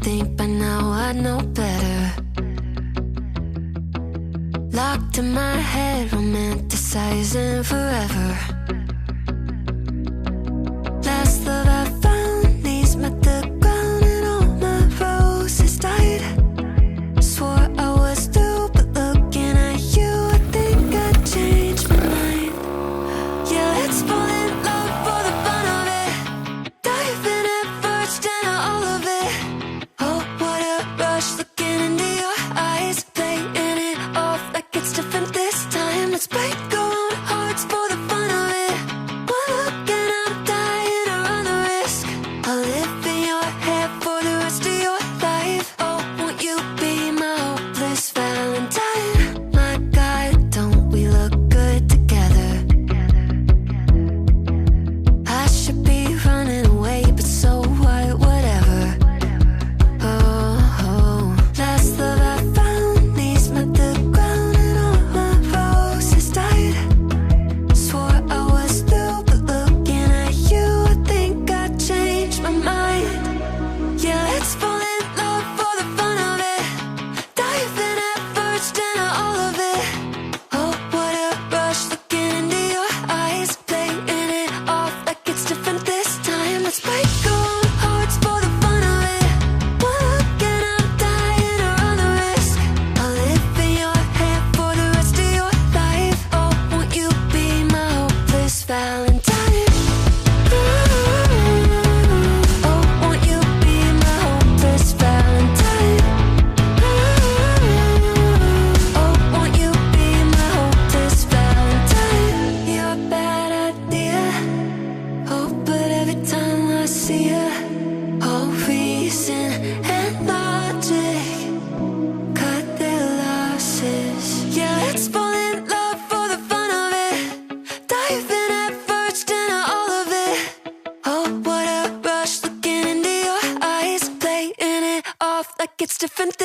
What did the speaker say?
think by now I know better. Locked in my head, romanticizing forever. Last love I found, knees met the ground and all my roses died. Swore I was through, but looking at you, I think I changed my mind. Yeah, let's fall in love for the fun of it. Dive in at first and all of it. Oh, what a rush, looking into your eyes, playing it off like it's different this time. Let's break our own hearts for the fun of it. One look and I'm dying to run the risk. I'll live in your head for the rest of your life. Oh, won't you be my hopeless Valentine? My God, don't we look good together? I should be running away, but so what, whatever. Oh, last love I found, knees met the ground and all my roses died. Swore I was through, but looking at you, I think I changed my mind. Yeah, let's fall in love for the fun of it. Dive in at first and all of it. Oh, what a rush, looking into your eyes, playing it off like it's different this time. Let's break our own hearts for the fun of it. One look and I'm dying to run the risk. I'll live in your head for the rest of your life. Oh, won't you be my hopeless Valentine? Oh, won't you be my hopeless Valentine? Oh, won't you be my hopeless Valentine? You're a bad idea. Oh, but every time I see you, all reason and logic cut their losses. Yeah, let's fall in love for the fun of it. Dive in at first and all of it. Oh, what a rush, looking into your eyes, playing it off like it's different